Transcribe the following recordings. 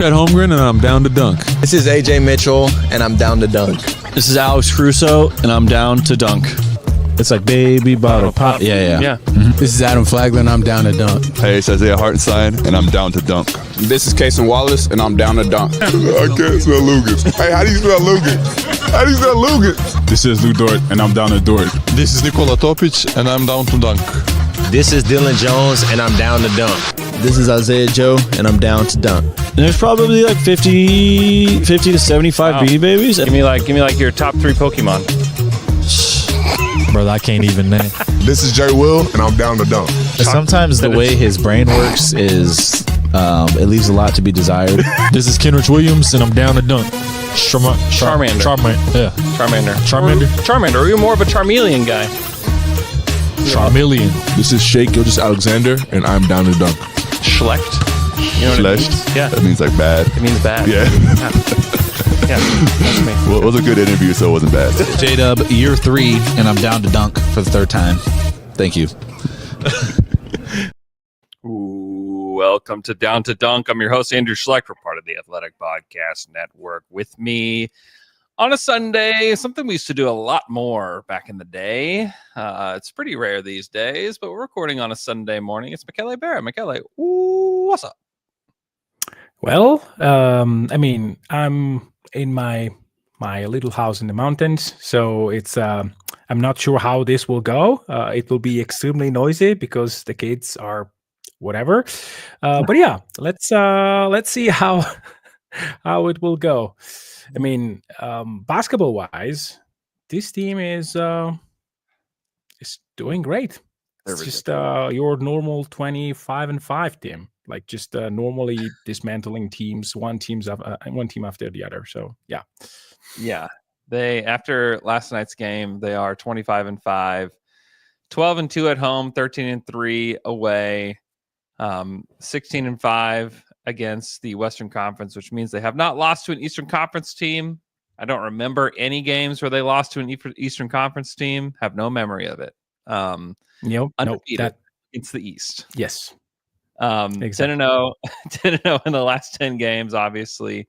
At Holmgren, and I'm down to dunk. This is AJ Mitchell, and I'm down to dunk. This is Alex Crusoe, and I'm down to dunk. It's like baby bottle pop. Yeah. Mm-hmm. This is Adam Flagler, and I'm down to dunk. Hey, it's Isaiah Hartenstein, and I'm down to dunk. This is Kason Wallace, and I'm down to dunk. I can't spell Lucas. Hey, how do you spell Lucas? How do you spell Lucas? This is Lou Dort, and I'm down to Dort. This is Nikola Topic, and I'm down to dunk. This is Dylan Jones, and I'm down to dunk. This is Isaiah Joe, and I'm down to dunk. And there's probably like 50 to 75 BD babies. Give me like your top 3 Pokemon. Brother, I can't even name. This is Jay Will, and I'm down to dunk. Sometimes the way his brain works is it leaves a lot to be desired. This is Kenrich Williams, and I'm down to dunk. Charmander. Yeah. Charmander. Or you're more of a Charmeleon guy. Charmeleon. This is Shea Gilgeous-Alexander, and I'm down to dunk. Schlecht. You know what Schlecht? it means? Yeah. That means like bad. It means bad. Yeah. Yeah. That's me. Well, it was a good interview, so it wasn't bad. J-Dub, year 3, and I'm down to dunk for the 3rd time. Thank you. Ooh, welcome to Down to Dunk. I'm your host, Andrew Schlecht. We're part of the Athletic Podcast Network. With me on a Sunday, something we used to do a lot more back in the day. It's pretty rare these days, but we're recording on a Sunday morning. It's Michele Berra. Michele, ooh, what's up? Well, I'm in my little house in the mountains, so it's I'm not sure how this will go. It will be extremely noisy because the kids are whatever. But yeah, let's see how it will go. I mean, basketball wise, this team is doing great. It's just your normal 25-5 team, like just normally dismantling teams, one team after the other. So yeah. They, after last night's game, they are 25-5, 12-2 at home, 13-3 away, 16-5 against the Western Conference, which means they have not lost to an Eastern Conference team. I don't remember any games where they lost to an Eastern Conference team. Have no memory of it. Undefeated against the East. Yes. Exactly. 10-0 in the last 10 games, obviously.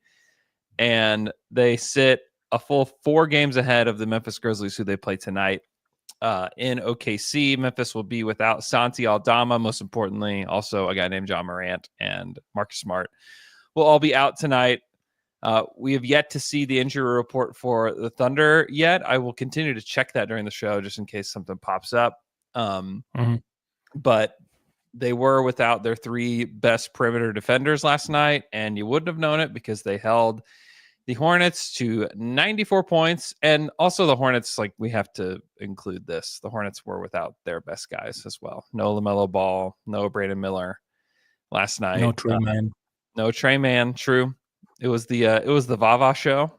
And they sit a full 4 games ahead of the Memphis Grizzlies, who they play tonight in OKC. Memphis will be without Santi Aldama, most importantly. Also, a guy named John Morant and Marcus Smart will all be out tonight. We have yet to see the injury report for the Thunder yet. I will continue to check that during the show just in case something pops up. But they were without their 3 best perimeter defenders last night, and you wouldn't have known it because they held the Hornets to 94 points. And also the Hornets, like, we have to include this. The Hornets were without their best guys as well. No LaMelo Ball, no Brandon Miller last night. No Trey Man. No Trey Man, true. It was the Vava show,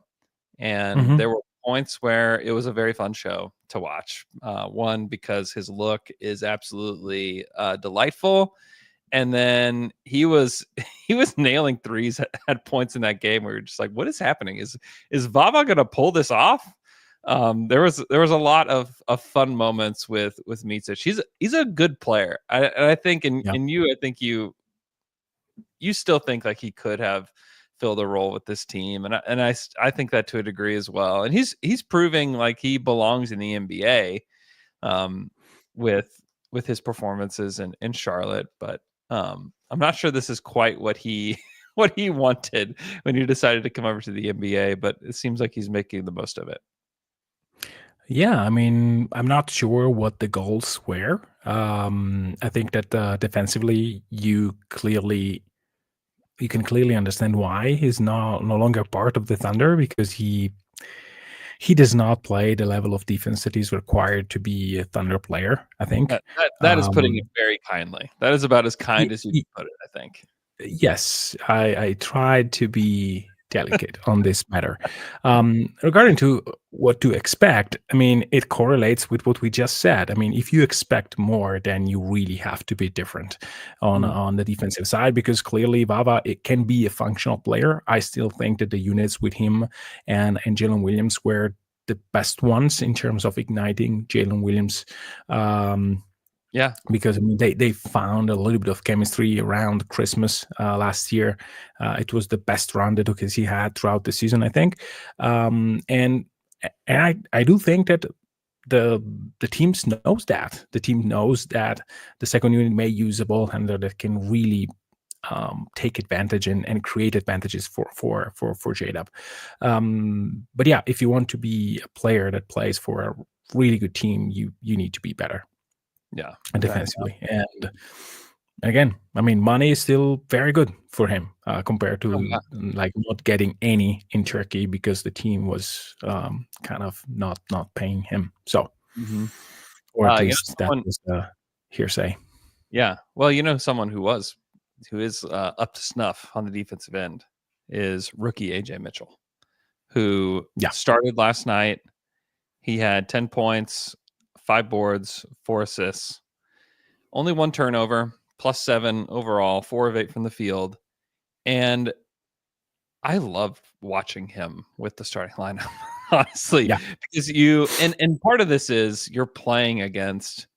and there were points where it was a very fun show to watch. One, because his look is absolutely delightful, and then he was nailing threes at points in that game where you're just like, what is happening? Is Vava going to pull this off? There was a lot of fun moments with Micic. He's a good player. I think you still think like he could have filled a role with this team, and I think that to a degree as well. And he's proving like he belongs in the NBA with his performances in Charlotte. But I'm not sure this is quite what he wanted when he decided to come over to the NBA. But it seems like he's making the most of it. Yeah, I mean, I'm not sure what the goals were. I think that defensively, you can clearly understand why he's no longer part of the Thunder, because he does not play the level of defense that is required to be a Thunder player, I think. That is putting it very kindly. That is about as kind as you can put it, I think. Yes, I tried to be delicate on this matter. Regarding to what to expect, I mean, it correlates with what we just said. I mean, if you expect more, then you really have to be different on the defensive side, because clearly Vava, it can be a functional player. I still think that the units with him and Jalen Williams were the best ones in terms of igniting Jalen Williams' Yeah. Because I mean, they found a little bit of chemistry around Christmas last year. It was the best run that OKC had throughout the season, I think. And I do think that the team knows that. The team knows that the second unit may use a ball handler that can really take advantage and create advantages for J-Dub. But yeah, if you want to be a player that plays for a really good team, you need to be better. Yeah, defensively. And again, I mean, money is still very good for him compared to like not getting any in Turkey because the team was kind of not paying him. So, or at least that was hearsay. Yeah. Well, someone who is up to snuff on the defensive end is rookie AJ Mitchell, who started last night. He had 10 points, 5 boards, 4 assists, only 1 turnover, +7 overall, 4 of 8 from the field. And I love watching him with the starting lineup, honestly, because and part of this is you're playing against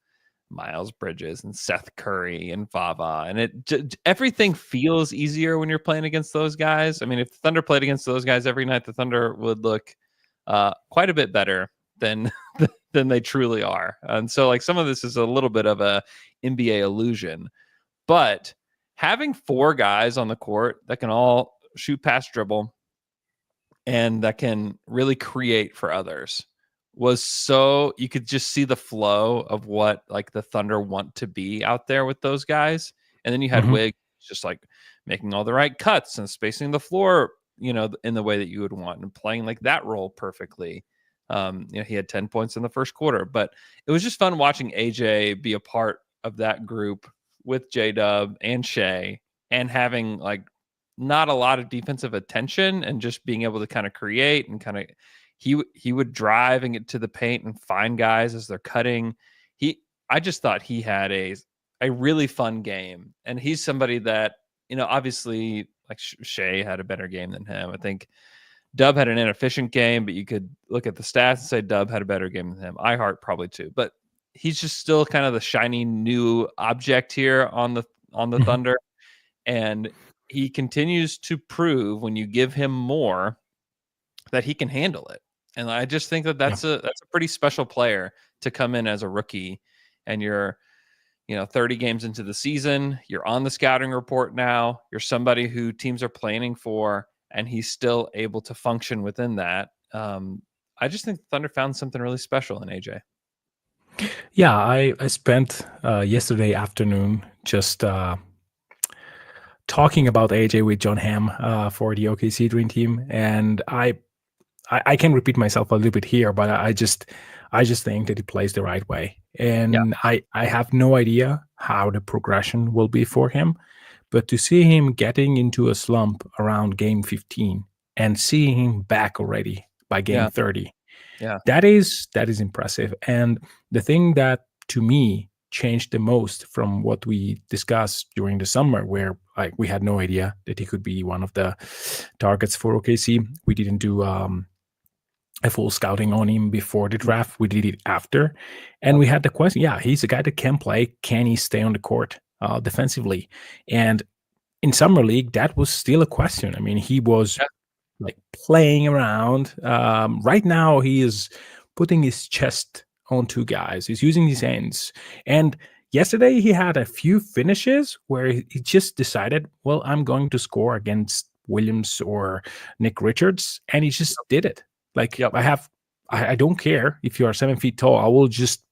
Miles Bridges and Seth Curry and Vava, and everything feels easier when you're playing against those guys. I mean, if the Thunder played against those guys every night, the Thunder would look quite a bit better than they truly are. And so like some of this is a little bit of a NBA illusion, but having 4 guys on the court that can all shoot, pass, dribble, and that can really create for others was so you could just see the flow of what like the Thunder want to be out there with those guys. And then you had Wiggs just like making all the right cuts and spacing the floor, in the way that you would want and playing like that role perfectly. He had 10 points in the first quarter, but it was just fun watching AJ be a part of that group with J-Dub and Shea and having like not a lot of defensive attention and just being able to kind of create and kind of he would drive and get to the paint and find guys as they're cutting. I just thought he had a really fun game, and he's somebody that, obviously like Shea had a better game than him. I think Dub had an inefficient game, but you could look at the stats and say Dub had a better game than him. iHeart probably too, but he's just still kind of the shiny new object here on the Thunder, and he continues to prove when you give him more that he can handle it. And I just think that that's a pretty special player to come in as a rookie, and you're 30 games into the season, you're on the scouting report now, you're somebody who teams are planning for, and he's still able to function within that. I just think the Thunder found something really special in AJ. Yeah, I spent yesterday afternoon just talking about AJ with John Hamm for the OKC Dream Team, and I can repeat myself a little bit here, but I just think that he plays the right way, and I have no idea how the progression will be for him. But to see him getting into a slump around game 15 and seeing him back already by game 30, that is impressive. And the thing that to me changed the most from what we discussed during the summer, where like we had no idea that he could be one of the targets for OKC. We didn't do a full scouting on him before the draft. We did it after, and we had the question: he's a guy that can play. Can he stay on the court defensively? And in summer league, that was still a question. I mean, he was like playing around. Right now, he is putting his chest on 2 guys. He's using his hands. And yesterday, he had a few finishes where he just decided, well, I'm going to score against Williams or Nick Richards, and he just did it. Like I don't care if you are 7 feet tall. I will just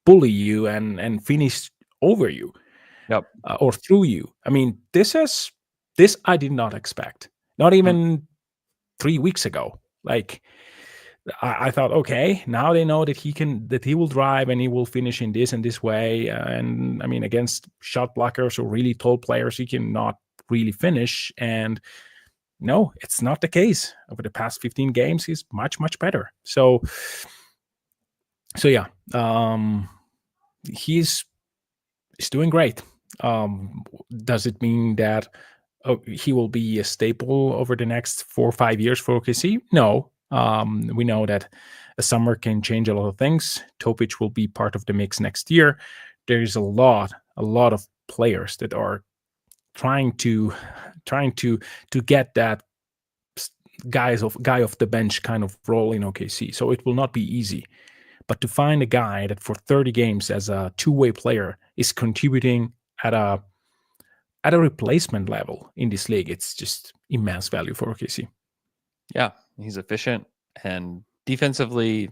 bully you and finish over you, or through you. I mean, this I did not expect. Not even 3 weeks ago. Like I thought, okay, now they know that he will drive and he will finish in this and this way. And I mean, against shot blockers or really tall players, he cannot really finish. And no, it's not the case. Over the past 15 games, he's much, much better. So yeah, he's doing great. Does it mean that he will be a staple over the next 4 or 5 years for OKC? No. We know that a summer can change a lot of things. Topic will be part of the mix next year. there is a lot of players that are trying to get that guy off the bench kind of role in OKC. So it will not be easy. But to find a guy that for 30 games as a two-way player is contributing at a replacement level in this league, it's just immense value for OKC. Yeah, he's efficient, and defensively,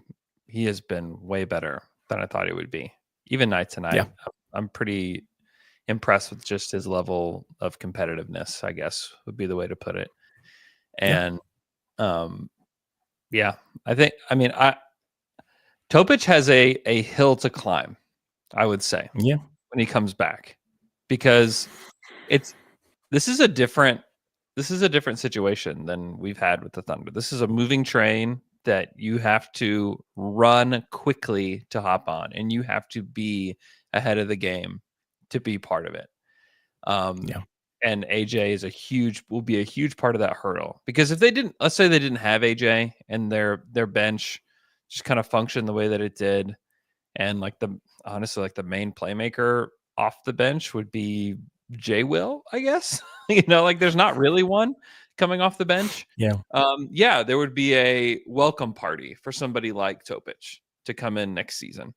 he has been way better than I thought he would be. Even night to night, I'm pretty impressed with just his level of competitiveness, I guess would be the way to put it. And Topic has a hill to climb, I would say. Yeah. When he comes back, because this is a different situation than we've had with the Thunder. This is a moving train that you have to run quickly to hop on, and you have to be ahead of the game to be part of it. And AJ will be a huge part of that hurdle, because if let's say they didn't have AJ and their bench just kind of functioned the way that it did, and honestly the main playmaker off the bench would be J Will, I guess. There's not really one coming off the bench. There would be a welcome party for somebody like Topic to come in next season.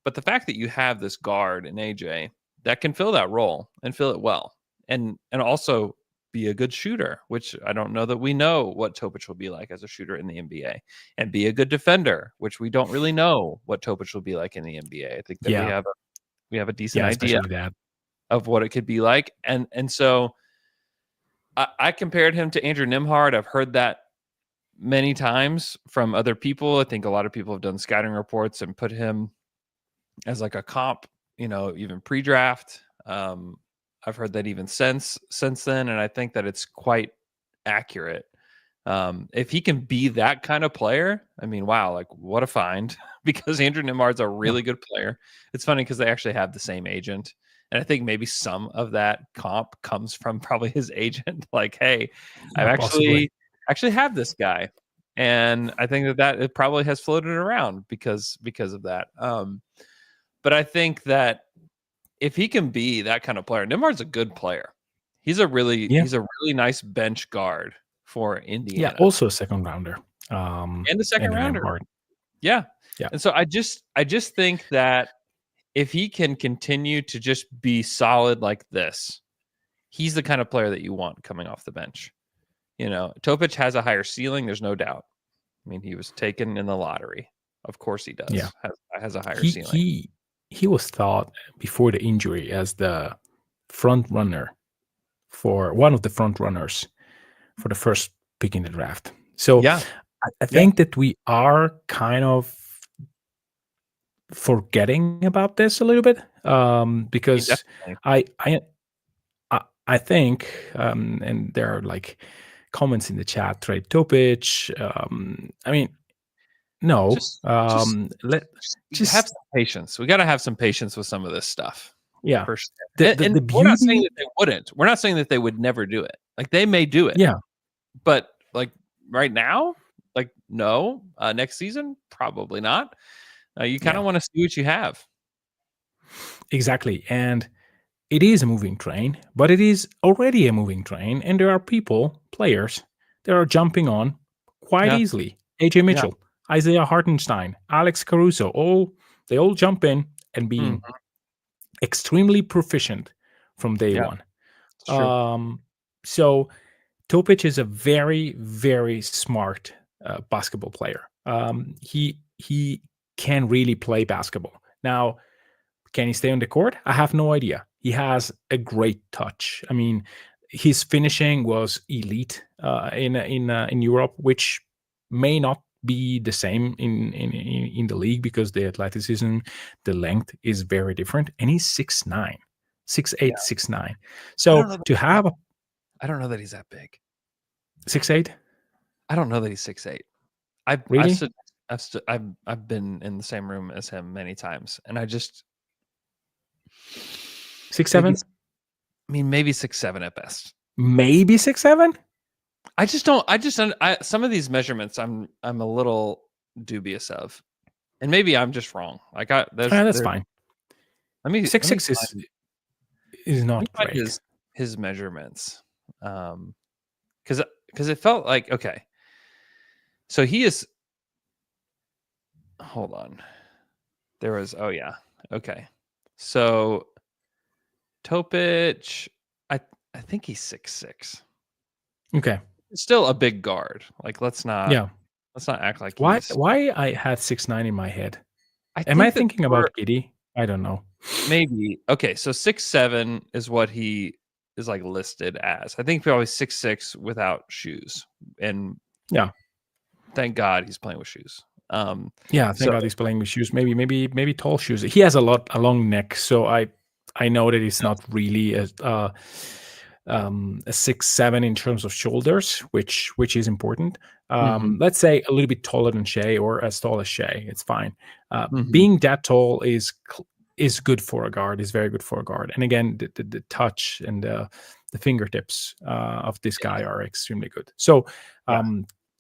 But the fact that you have this guard in AJ that can fill that role and fill it well, and also be a good shooter, which I don't know that we know what Topic will be like as a shooter in the NBA, and be a good defender, which we don't really know what Topic will be like in the NBA. I think that we have a decent idea of what it could be like. And so I compared him to Andrew Nembhard. I've heard that many times from other people. I think a lot of people have done scouting reports and put him as like a comp, even pre-draft. I've heard that even since then, and I think that it's quite accurate. If he can be that kind of player, I mean, wow, what a find, because Andrew Nembhard's a really good player. It's funny because they actually have the same agent, and I think maybe some of that comp comes from probably his agent. Hey, I actually have this guy, and I think that it probably has floated around because of that. But I think that if he can be that kind of player, Nembhard's a good player. He's a really nice bench guard for Indiana. Yeah, also a second rounder. And a second rounder. Yeah. And so I just think that if he can continue to just be solid like this, he's the kind of player that you want coming off the bench. Topic has a higher ceiling, there's no doubt. I mean, he was taken in the lottery. Of course he does. Yeah. Has a higher ceiling. He was thought before the injury as the front runner for one of the front runners for the first pick in the draft. So I think that we are kind of forgetting about this a little bit, because I think, and there are comments in the chat, trade Topic. I mean, no, just have some patience. We got to have some patience with some of this stuff. Yeah. For sure. And we're not saying that they wouldn't. We're not saying that they would never do it. They may do it. Yeah. But right now, no. Next season, probably not. You kind of want to see what you have. Exactly. And it is a moving train, but it is already a moving train. And there are players that are jumping on quite easily. AJ Mitchell, Isaiah Hartenstein, Alex Caruso, they all jump in and being extremely proficient from day one. So Topic is a very, very smart basketball player. He can really play basketball. Now, can he stay on the court? I have no idea. He has a great touch. I mean, his finishing was elite in Europe, which may not be the same in the league, because the athleticism, the length is very different, and he's 6'9", 6'8", 6'9". So to have I don't know that he's that big. 6'8"? I don't know that he's 6'8". Really? I've been in the same room as him many times, and I just 6'7". I mean, maybe 6'7" at best. Maybe 6'7". Some of these measurements I'm a little dubious of, and maybe I'm just wrong. That's fine. Six let me six is find, is let me not find great. his measurements. Because it felt like, okay. So he is, hold on. There was, oh yeah. Okay. So Topic, I think he's 6'6". Okay. Still a big guard. Like let's not Yeah. act like Why he's. I had 6'9" in my head? I Am I think that thinking about Giddy? I don't know. maybe okay. So 6'7" is what he is like listed as. I think probably 6'6" without shoes. And Yeah. thank God he's playing with shoes. Yeah, thank So God he's playing with shoes. Maybe tall shoes. He has a long neck, so I know that it's not really a 6'7" in terms of shoulders, which is important. mhm, Let's say a little bit taller than Shea or as tall as Shea. It's fine. mhm. Being that tall is good for a guard. Is very good for a guard. And again, the touch and the fingertips of this guy are extremely good. So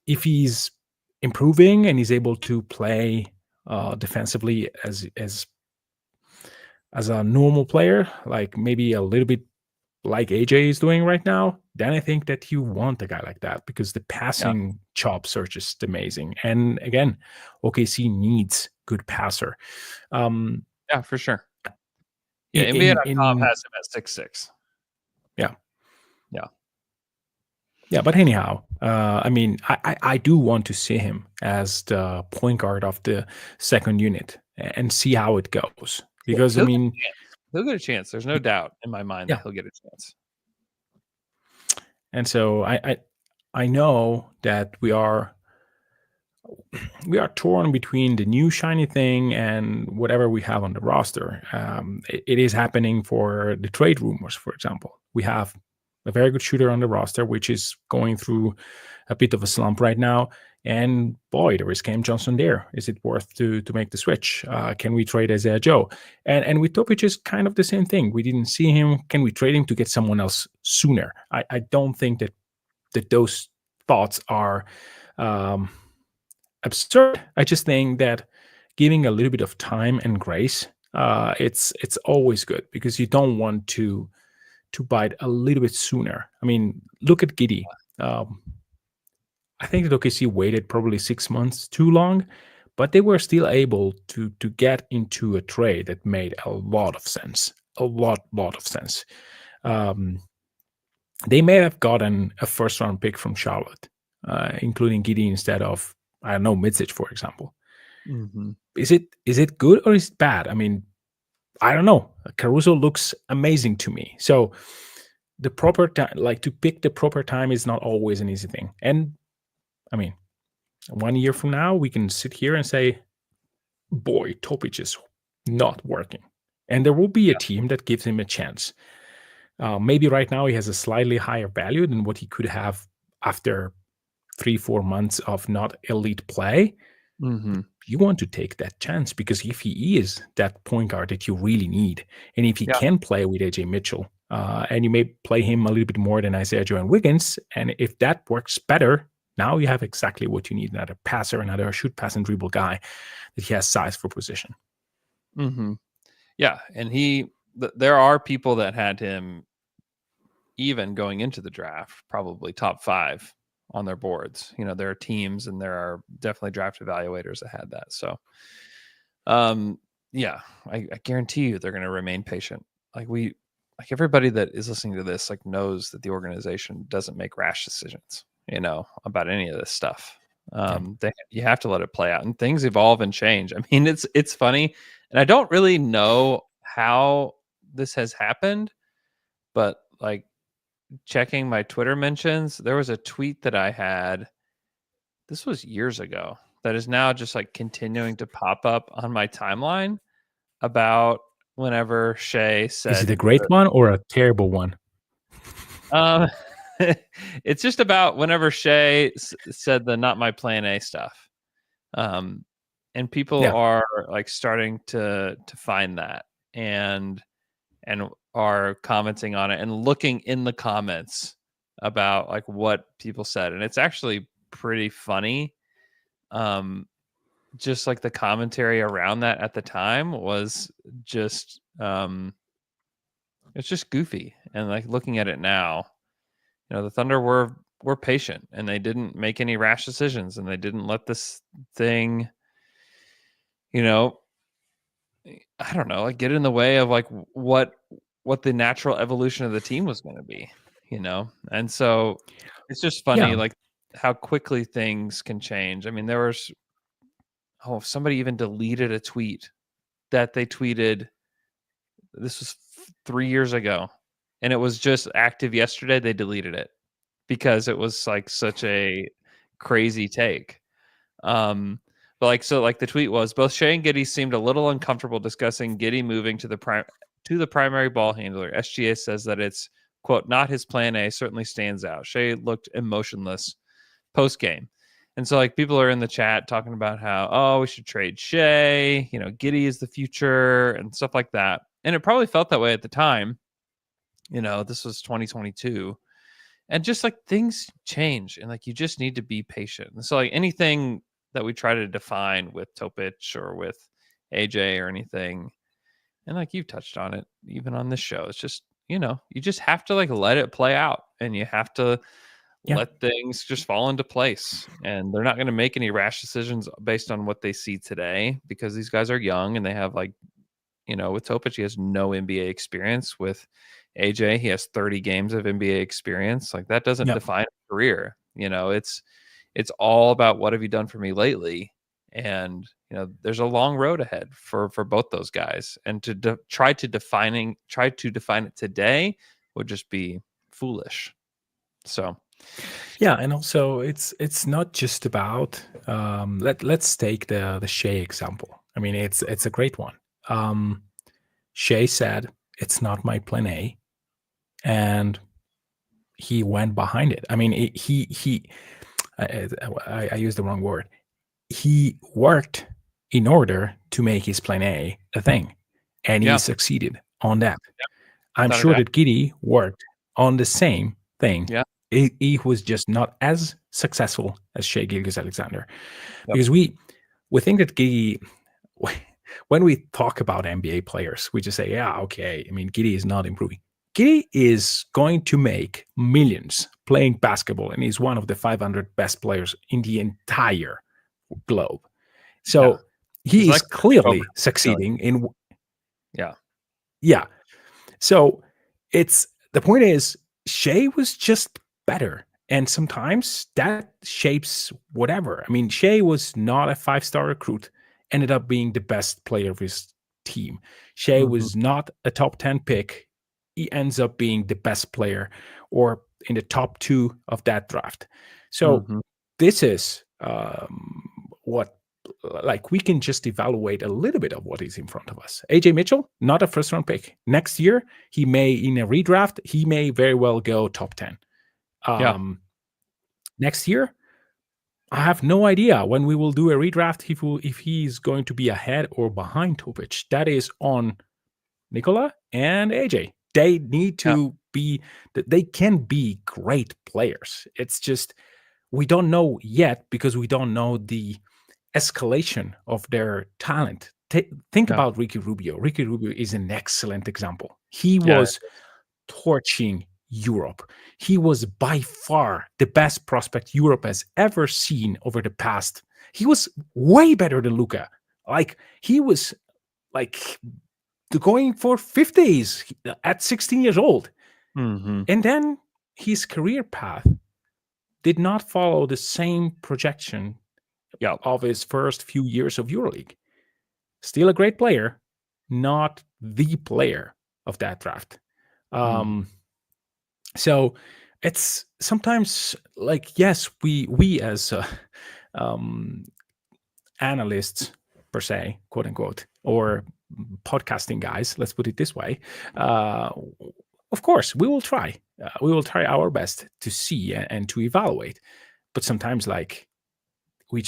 if he's improving and he's able to play defensively as a normal player, like maybe a little bit like AJ is doing right now, then I think that you want a guy like that because the passing chops are just amazing. And again, OKC needs good passer. Yeah, for sure. Yeah, NBA.com has him at 6'6". Yeah. Yeah. Yeah, but anyhow, I mean, I do want to see him as the point guard of the second unit and see how it goes. Because I mean, he'll get a chance. There's no doubt in my mind that he'll get a chance. And so I know that we are torn between the new shiny thing and whatever we have on the roster. It is happening for the trade rumors, for example. We have a very good shooter on the roster, which is going through a bit of a slump right now. And boy, there is Cam Johnson there. Is it worth to make the switch? Can we trade Isaiah Joe? And with Topic is kind of the same thing. We didn't see him. Can we trade him to get someone else sooner? I don't think that those thoughts are absurd. I just think that giving a little bit of time and grace, it's always good because you don't want to bite a little bit sooner. I mean, look at Giddy. I think that OKC waited probably 6 months too long, but they were still able to get into a trade that made a lot of sense. A lot of sense. They may have gotten a first round pick from Charlotte, including Giddy instead of, I don't know, Midzic, for example. Mm-hmm. Is it good or is it bad? I mean, I don't know. Caruso looks amazing to me. So the proper time, like to pick the proper time, is not always an easy thing. And I mean, 1 year from now, we can sit here and say, boy, Topic is not working. And there will be a team that gives him a chance. Maybe right now he has a slightly higher value than what he could have after 3-4 months of not elite play. Mm-hmm. You want to take that chance because if he is that point guard that you really need, and if he can play with AJ Mitchell, and you may play him a little bit more than Isaiah Joe and Wiggins, and if that works better, now you have exactly what you need: another passer, another shoot, pass, and dribble guy that he has size for position. Mm-hmm. Yeah, and there are people that had him even going into the draft, probably top 5 on their boards. You know, there are teams and there are definitely draft evaluators that had that. So, yeah, I guarantee you they're going to remain patient. Like everybody that is listening to this, like, knows that the organization doesn't make rash decisions, you know, about any of this stuff. You have to let it play out, and things evolve and change. I mean, it's funny, and I don't really know how this has happened, but like checking my Twitter mentions, there was a tweet that I had, this was years ago, that is now just like continuing to pop up on my timeline about whenever Shea said, is it a great one or a terrible one? It's just about whenever Shea said the "not my plan A" stuff, and people are like starting to find that and are commenting on it and looking in the comments about like what people said, and it's actually pretty funny. just like the commentary around that at the time was just it's just goofy. And like looking at it now, the Thunder were patient and they didn't make any rash decisions and they didn't let this thing, I don't know, like get in the way of like what the natural evolution of the team was going to be, And so it's just funny, like how quickly things can change. I mean, there was, somebody even deleted a tweet that they tweeted. This was 3 years ago and it was just active yesterday. They deleted it because it was like such a crazy take. But the tweet was, both Shea and Giddey seemed a little uncomfortable discussing Giddey moving to the primary ball handler. SGA says that it's, quote, not his plan A, certainly stands out. Shea looked emotionless post game. And so like people are in the chat talking about how, we should trade Shea, Giddey is the future and stuff like that. And it probably felt that way at the time. This was 2022. And just like things change and like you just need to be patient. And so like anything that we try to define with Topic or with AJ or anything, and like you touched on it even on this show, it's just, you just have to like let it play out and you have to let things just fall into place. And they're not going to make any rash decisions based on what they see today because these guys are young and they have like, with Topic, he has no NBA experience. With AJ, he has 30 games of NBA experience. Like that doesn't define a career. It's all about what have you done for me lately. And, there's a long road ahead for both those guys. And to try to define it today would just be foolish. So, yeah. And also it's not just about, let's take the Shea example. I mean, it's a great one. Shea said, it's not my plan A. And he went behind it. I mean, I used the wrong word. He worked in order to make his plan A a thing. And he succeeded on that. I'm sure that Giddey worked on the same thing. Yeah. He was just not as successful as Shea Gilgeous-Alexander. Because we think that Giddey, when we talk about NBA players, we just say, okay. I mean, Giddey is not improving. Giddey is going to make millions playing basketball, and he's one of the 500 best players in the entire globe. So he is clearly succeeding in. Yeah. So the point is, Shea was just better. And sometimes that shapes whatever. I mean, Shea was not a 5-star recruit, ended up being the best player of his team. Shea was not a top 10 pick. He ends up being the best player or in the top 2 of that draft. So this is what, like, we can just evaluate a little bit of what is in front of us. AJ Mitchell, not a first-round pick. Next year, he may, in a redraft, he may very well go top 10. Next year, I have no idea when we will do a redraft if he's going to be ahead or behind Topic. That is on Nikola and AJ. They need to be, they can be great players. It's just, we don't know yet because we don't know the escalation of their talent. Think about Ricky Rubio. Ricky Rubio is an excellent example. He was torching Europe. He was by far the best prospect Europe has ever seen over the past. He was way better than Luka. Like, he was like going for 50s at 16 years old. And then his career path did not follow the same projection of his first few years of EuroLeague. Still a great player, not the player of that draft. So it's sometimes like, yes, we as analysts per se, quote unquote, or podcasting guys, let's put it this way, of course we will try our best to see and to evaluate, but sometimes like we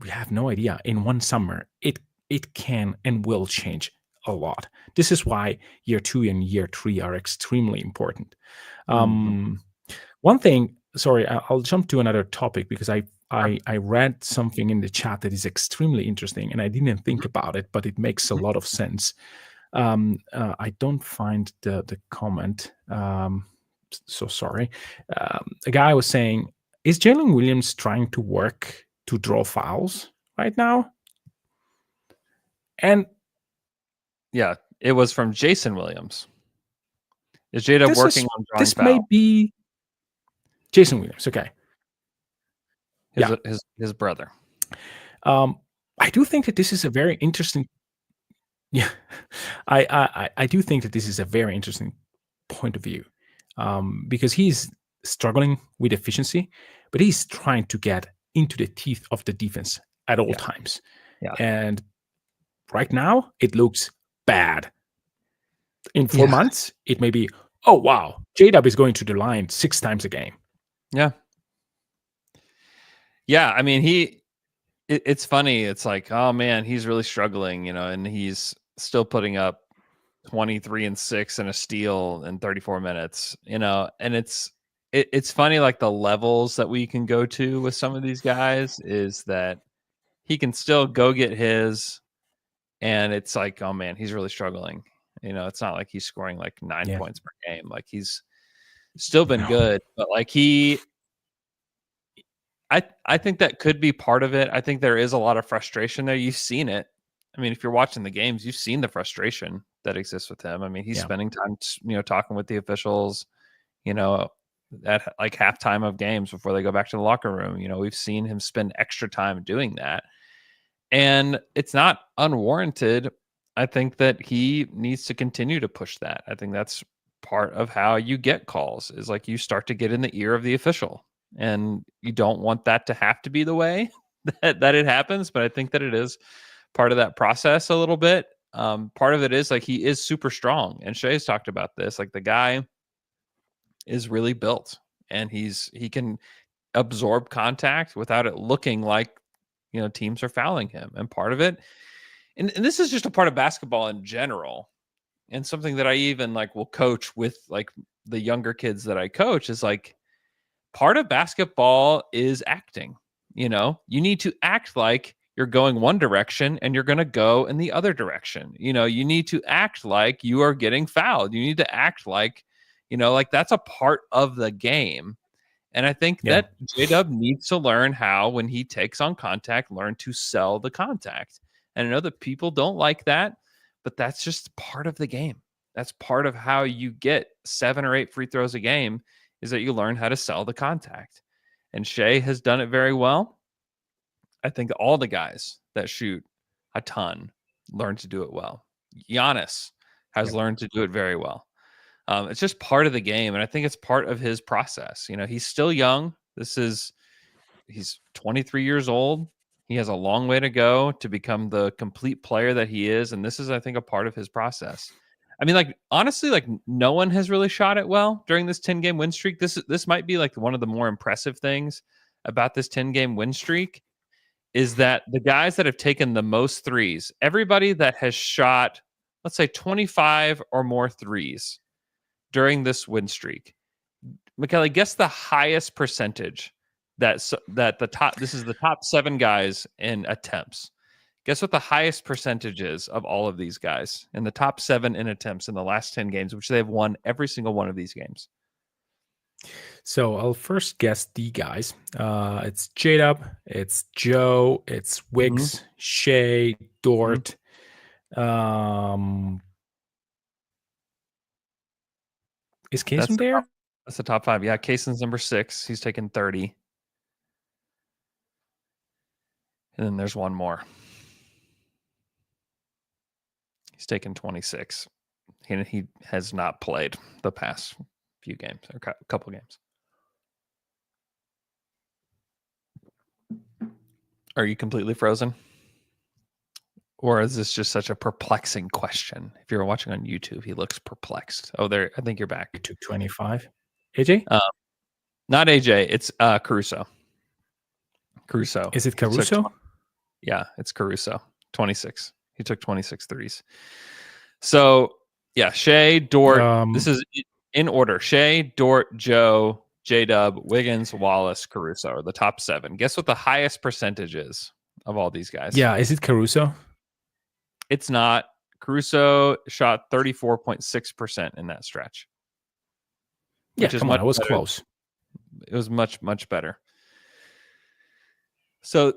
have no idea. In one summer it can and will change a lot. This is why year 2 and year 3 are extremely important. One thing sorry, I'll jump to another topic because I read something in the chat that is extremely interesting, and I didn't think about it, but it makes a lot of sense. I don't find the comment. So sorry. A guy was saying, is Jalen Williams trying to work to draw fouls right now? And yeah, it was from Jason Williams. Is Jada working on drawing this foul? may be Jason Williams. Okay. His brother. I do think that this is a very interesting. Yeah, I do think that this is a very interesting point of view, because he's struggling with efficiency, but he's trying to get into the teeth of the defense at all times. Yeah. And right now, it looks bad. In 4 months, it may be, oh, wow, J-Dub is going to the line 6 times a game. Yeah. Yeah, I mean, it's funny. It's like, oh, man, he's really struggling, and he's still putting up 23 and 6 and a steal in 34 minutes, and it's funny, like the levels that we can go to with some of these guys is that he can still go get his, and it's like, oh man, he's really struggling. It's not like he's scoring like 9 points per game. Like he's still been good, but like I think that could be part of it. I think there is a lot of frustration there. You've seen it. I mean, if you're watching the games, you've seen the frustration that exists with him. I mean, he's spending time, talking with the officials, at like halftime of games before they go back to the locker room. We've seen him spend extra time doing that. And it's not unwarranted. I think that he needs to continue to push that. I think that's part of how you get calls is like you start to get in the ear of the official, and you don't want that to have to be the way that it happens. But I think that it is part of that process a little bit. Part of it is like he is super strong, and Shay's talked about this. Like the guy is really built, and he can absorb contact without it looking like teams are fouling him. And part of it, and this is just a part of basketball in general, and something that I even like will coach with like the younger kids that I coach is like part of basketball is acting. You need to act like you're going one direction and you're going to go in the other direction. You need to act like you are getting fouled. You need to act like, like that's a part of the game. And I think that J-Dub needs to learn how, when he takes on contact, learn to sell the contact. And I know that people don't like that, but that's just part of the game. That's part of how you get 7 or 8 free throws a game, is that you learn how to sell the contact. And Shea has done it very well. I think all the guys that shoot a ton learn to do it well. Giannis has learned to do it very well. It's just part of the game, and I think it's part of his process. He's still young. He's 23 years old. He has a long way to go to become the complete player that he is, and this is, I think, a part of his process. I mean, like honestly, like no one has really shot it well during this 10-game win streak. This might be like one of the more impressive things about this 10-game win streak is that the guys that have taken the most threes, everybody that has shot, let's say 25 or more threes during this win streak. Michele, guess the highest percentage this is the top 7 guys in attempts. Guess what the highest percentage is of all of these guys in the top 7 in attempts in the last 10 games, which they've won every single one of these games. So I'll first guess the guys. It's J-Dub, it's Joe, it's Wiggs, Shea, Dort. Is Kaysen there? That's the top 5. Yeah, Kaysen's number 6. He's taken 30. And then there's one more. He's taken 26. And he has not played the past few games, or a couple games. Are you completely frozen? Or is this just such a perplexing question? If you're watching on YouTube, he looks perplexed. Oh, there. I think you're back. 225. AJ? Not AJ. It's Caruso. Caruso. Is it Caruso? Yeah, it's Caruso. 26. He took 26 threes. So, yeah, Shea, Dort. This is in order. Shea, Dort, Joe, J-Dub, Wiggins, Wallace, Caruso are the top 7. Guess what the highest percentage is of all these guys? Yeah, is it Caruso? It's not. Caruso shot 34.6% in that stretch. Yeah, come on, I was close. It was much, much better. So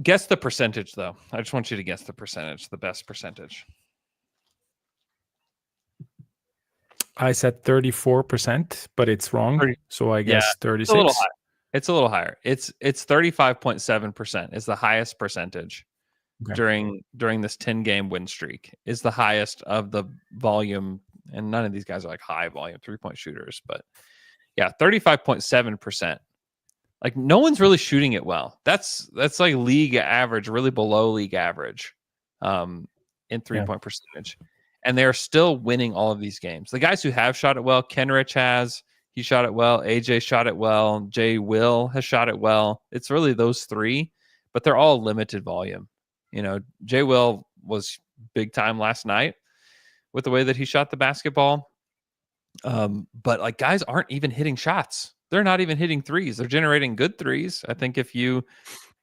guess the percentage, though. I just want you to guess the percentage, the best percentage. I said 34%, but it's wrong. 30. So I guess 36. It's a little higher. It's 35.7% is the highest percentage during this 10-game win streak. Is the highest of the volume, and none of these guys are like high volume 3-point shooters, but yeah, 35.7%. Like no one's really shooting it well. That's like league average, really below league average in 3-point percentage. And they're still winning all of these games. The guys who have shot it well, Kenrich has, he shot it well. AJ shot it well. Jay Will has shot it well. It's really those 3, but they're all limited volume. You know, Jay Will was big time last night with the way that he shot the basketball. But like guys aren't even hitting shots. They're not even hitting threes. They're generating good threes. I think if you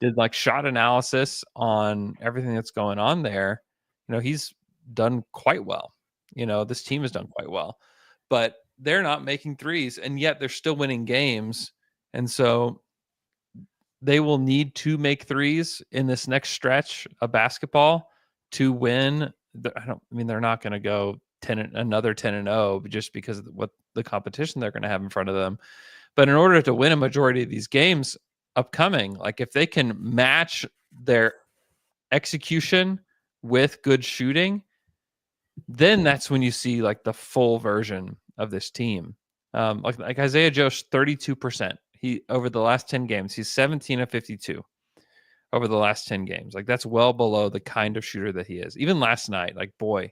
did like shot analysis on everything that's going on there, you know, he's done quite well. You know, this team has done quite well, but they're not making threes, and yet they're still winning games. And so they will need to make threes in this next stretch of basketball to win. They're not going to go another 10-0 just because of what the competition they're going to have in front of them. But in order to win a majority of these games upcoming, like if they can match their execution with good shooting, then that's when you see like the full version of this team. Like Isaiah Joe's 32%. He over the last 10 games, he's 17 of 52 over the last 10 games. Like that's well below the kind of shooter that he is. Even last night, like boy,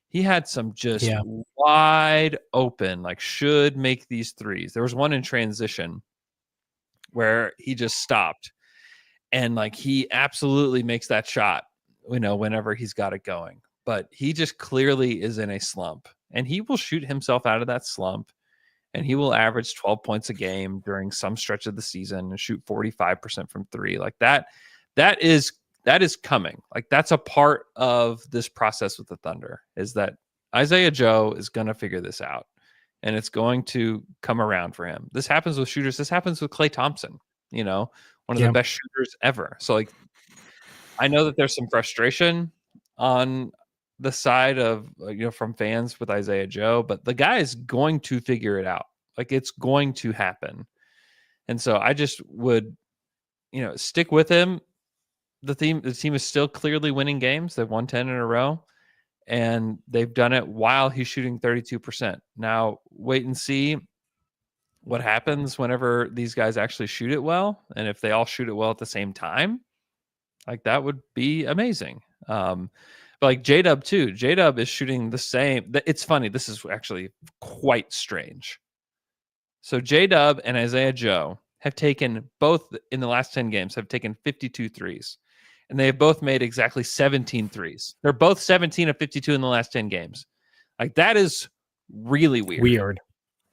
he had some just wide open, like should make these threes. There was one in transition where he just stopped, and like he absolutely makes that shot, you know, whenever he's got it going. But he just clearly is in a slump, and he will shoot himself out of that slump, and he will average 12 points a game during some stretch of the season and shoot 45% from 3. Like that is coming. Like that's a part of this process with the Thunder, is that Isaiah Joe is going to figure this out, and it's going to come around for him. This happens with shooters. This happens with Klay Thompson, you know, one of the best shooters ever. So like, I know that there's some frustration on the side of, you know, from fans with Isaiah Joe, but the guy is going to figure it out. Like it's going to happen. And so I just would, you know, stick with him. The team is still clearly winning games. They've won 10 in a row, and they've done it while he's shooting 32%. Now wait and see what happens whenever these guys actually shoot it well. And if they all shoot it well at the same time, like that would be amazing. But like J-Dub too. J-Dub is shooting the same. It's funny. This is actually quite strange. So J-Dub and Isaiah Joe have taken both in the last 10 games, have taken 52 threes. And they have both made exactly 17 threes. They're both 17 of 52 in the last 10 games. Like that is really weird.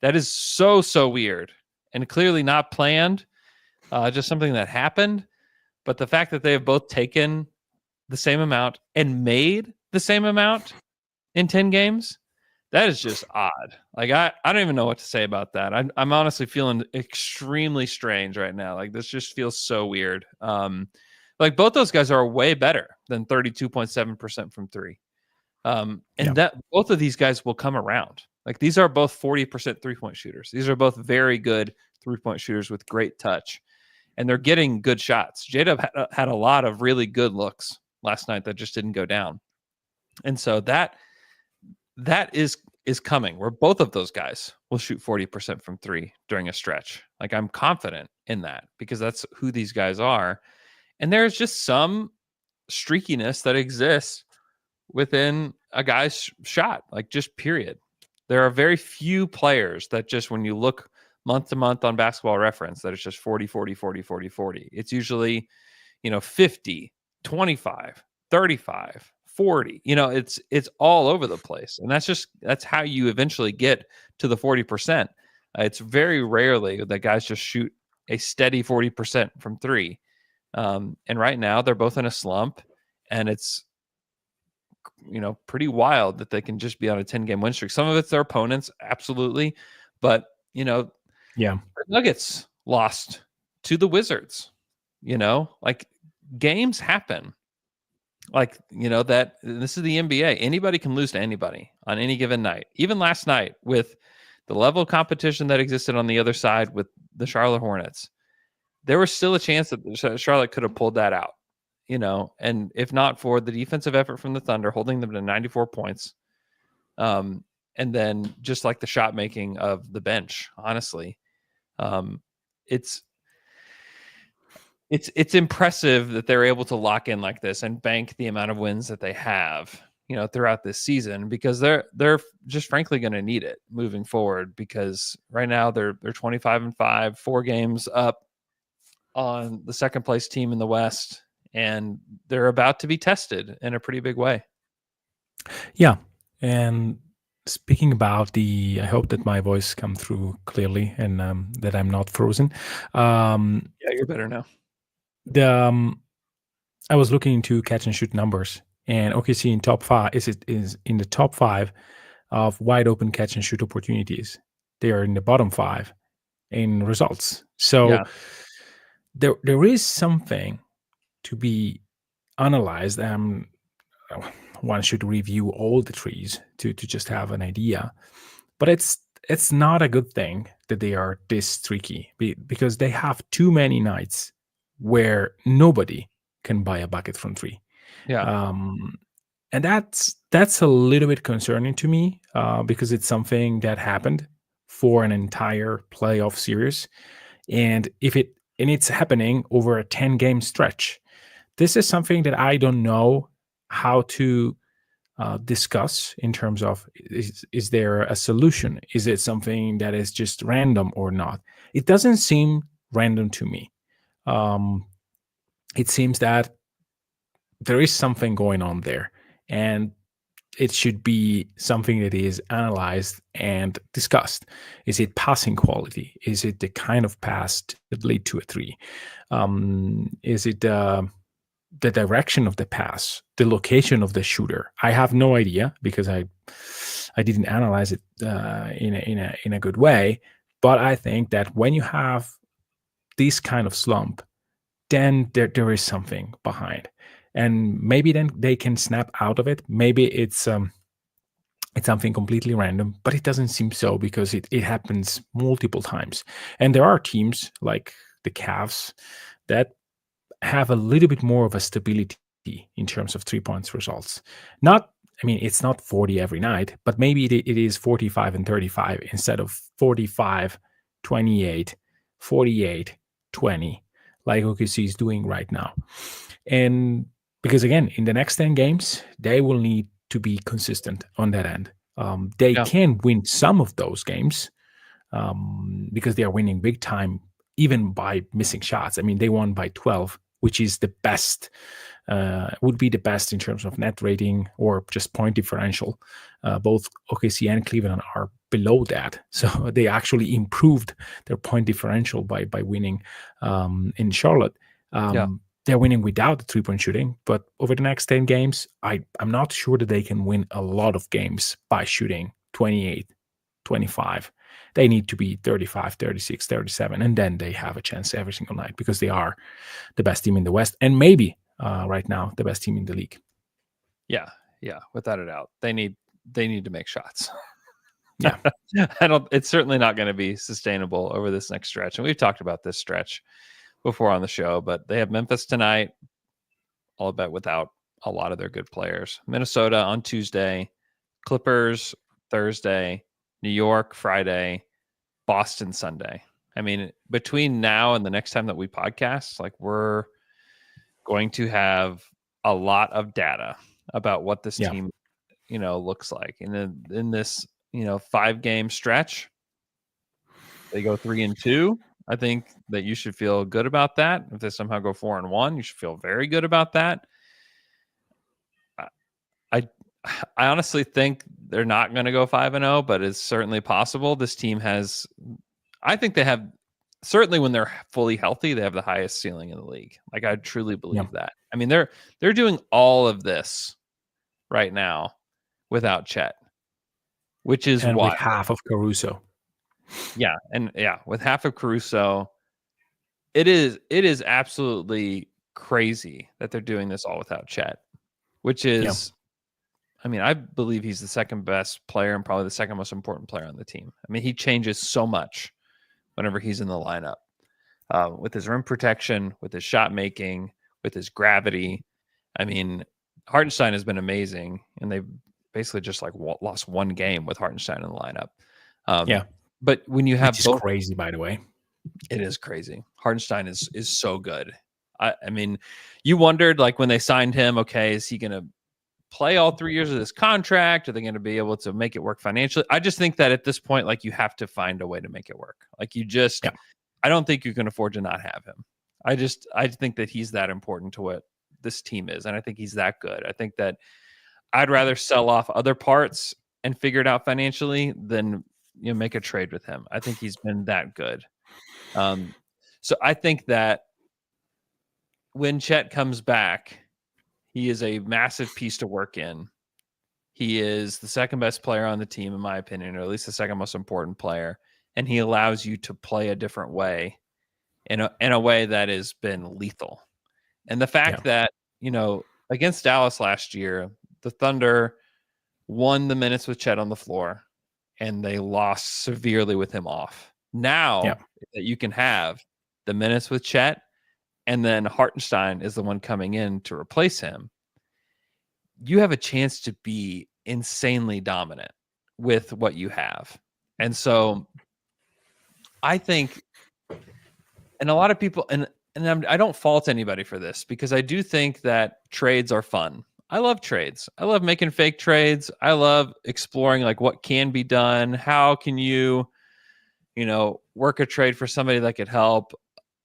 That is so weird, and clearly not planned. Just something that happened. But the fact that they have both taken the same amount and made the same amount in 10 games, that is just odd. Like I don't even know what to say about that. I'm honestly feeling extremely strange right now. Like this just feels so weird. Like both those guys are way better than 32.7% from 3. That both of these guys will come around. Like these are both 40% 3-point shooters. These are both very good 3-point shooters with great touch, and they're getting good shots. J-Dub had a lot of really good looks last night that just didn't go down. And so that is coming, where both of those guys will shoot 40% from 3 during a stretch. Like I'm confident in that because that's who these guys are. And there's just some streakiness that exists within a guy's shot, like just period. There are very few players that just, when you look month to month on Basketball Reference, that it's just 40, 40, 40, 40, 40. It's usually, 50, 25, 35, 40. It's all over the place. And that's how you eventually get to the 40%. It's very rarely that guys just shoot a steady 40% from three. And right now they're both in a slump, and it's, pretty wild that they can just be on a 10-game win streak. Some of it's their opponents, absolutely. But, the Nuggets lost to the Wizards, like games happen. Like, that this is the NBA. Anybody can lose to anybody on any given night. Even last night, with the level of competition that existed on the other side with the Charlotte Hornets, there was still a chance that Charlotte could have pulled that out, and if not for the defensive effort from the Thunder, holding them to 94 points. And then just like the shot making of the bench, honestly, it's impressive that they're able to lock in like this and bank the amount of wins that they have, throughout this season, because they're just frankly going to need it moving forward, because right now they're 25-5, 4 games up on the second place team in the West, and they're about to be tested in a pretty big way. Yeah. And speaking about I hope that my voice come through clearly and that I'm not frozen. Yeah, you're better now. I was looking into catch and shoot numbers, and OKC in top 5 is in the top 5 of wide open catch and shoot opportunities. They are in the bottom 5 in results. So there is something to be analyzed. One should review all the trees to just have an idea, but it's not a good thing that they are this streaky, because they have too many nights where nobody can buy a bucket from three. Yeah. And that's a little bit concerning to me, because it's something that happened for an entire playoff series. And it's happening over a 10-game stretch. This is something that I don't know how to discuss in terms of, is there a solution? Is it something that is just random or not? It doesn't seem random to me. It seems that there is something going on there, and it should be something that is analyzed and discussed. Is it passing quality? Is it the kind of pass that lead to a three? Is it the direction of the pass, the location of the shooter? I have no idea, because I didn't analyze it in a good way. But I think that when you have this kind of slump, then there is something behind, and maybe then they can snap out of it. Maybe it's something completely random, but it doesn't seem so, because it happens multiple times. And there are teams like the Cavs that have a little bit more of a stability in terms of 3 points results. It's not 40 every night, but maybe it is 45 and 35 instead of 45, 28, 48, 20, like OKC is doing right now. And because again, in the next 10 games, they will need to be consistent on that end. They can win some of those games because they are winning big time, even by missing shots. They won by 12, which is the best, would be the best in terms of net rating or just point differential. Both OKC and Cleveland are below that. So they actually improved their point differential by winning in Charlotte. They're winning without the 3-point shooting, but over the next 10 games, I'm not sure that they can win a lot of games by shooting 28, 25. They need to be 35, 36, 37, and then they have a chance every single night, because they are the best team in the West, and maybe right now the best team in the league. Yeah, without a doubt. They need to make shots. Yeah. It's certainly not going to be sustainable over this next stretch. And we've talked about this stretch before on the show, but they have Memphis tonight, albeit without a lot of their good players. Minnesota on Tuesday, Clippers Thursday, New York Friday, Boston Sunday. Between now and the next time that we podcast, we're going to have a lot of data about what this team, looks like. And in this, 5-game stretch, they go 3-2. I think that you should feel good about that. If they somehow go 4-1, you should feel very good about that. I honestly think they're not going to go 5-0, but it's certainly possible. This team has, I think they have, certainly when they're fully healthy, they have the highest ceiling in the league. Like I truly believe that. I mean, they're doing all of this right now without Chet, which is and why with half of Caruso. Yeah, and with half of Caruso, it is absolutely crazy that they're doing this all without Chet, which is, I mean, I believe he's the second best player and probably the second most important player on the team. I mean, he changes so much whenever he's in the lineup, with his rim protection, with his shot making, with his gravity. I mean, Hartenstein has been amazing, and they've basically just like lost one game with Hartenstein in the lineup. But when you have which is crazy, by the way. It is crazy. Hartenstein is so good. I mean, you wondered like when they signed him, okay, is he going to play all 3 years of this contract? Are they going to be able to make it work financially? I just think that at this point, like you have to find a way to make it work. Like you just, I don't think you can afford to not have him. I think that he's that important to what this team is. And I think he's that good. I think that I'd rather sell off other parts and figure it out financially than make a trade with him. I think he's been that good. So I think that when Chet comes back, he is a massive piece to work in. He is the second best player on the team, in my opinion, or at least the second most important player. And he allows you to play a different way in a way that has been lethal. And the fact that, against Dallas last year, the Thunder won the minutes with Chet on the floor and they lost severely with him off. Now that you can have the minutes with Chet and then Hartenstein is the one coming in to replace him, you have a chance to be insanely dominant with what you have. And so I think, and a lot of people, and I don't fault anybody for this because I do think that trades are fun. I love trades. I love making fake trades. I love exploring like what can be done. How can you work a trade for somebody that could help?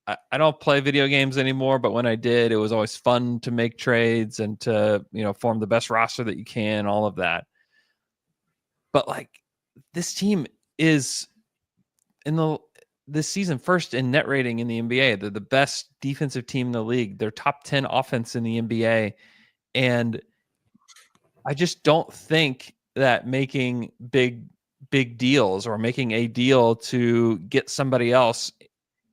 I don't play video games anymore, but when I did, it was always fun to make trades and to, form the best roster that you can, all of that. But like this team is this season first in net rating in the NBA. They're the best defensive team in the league. They're top 10 offense in the NBA. And I just don't think that making big deals or making a deal to get somebody else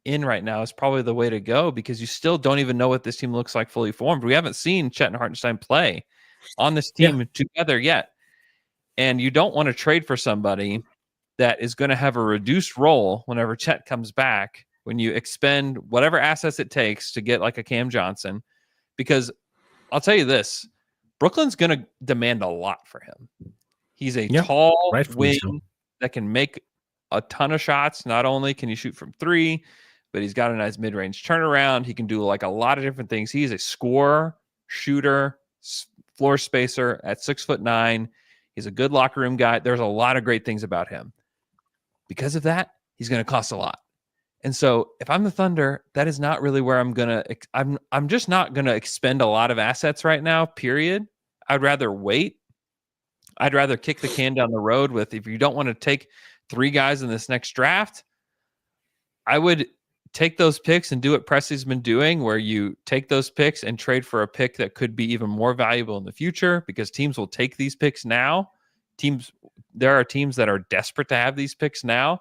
in right now is probably the way to go, because you still don't even know what this team looks like fully formed. We haven't seen Chet and Hartenstein play on this team together yet. And you don't want to trade for somebody that is going to have a reduced role whenever Chet comes back, when you expend whatever assets it takes to get like a Cam Johnson, because I'll tell you this, Brooklyn's going to demand a lot for him. He's a tall wing that can make a ton of shots. Not only can he shoot from three, but he's got a nice mid-range turnaround. He can do like a lot of different things. He's a scorer, shooter, floor spacer at 6'9". He's a good locker room guy. There's a lot of great things about him. Because of that, he's going to cost a lot. And so if I'm the Thunder, that is not really where I'm just not going to expend a lot of assets right now, period. I'd rather wait. I'd rather kick the can down the road with, if you don't want to take 3 guys in this next draft, I would take those picks and do what Presley's been doing, where you take those picks and trade for a pick that could be even more valuable in the future, because teams will take these picks now. There are teams that are desperate to have these picks now.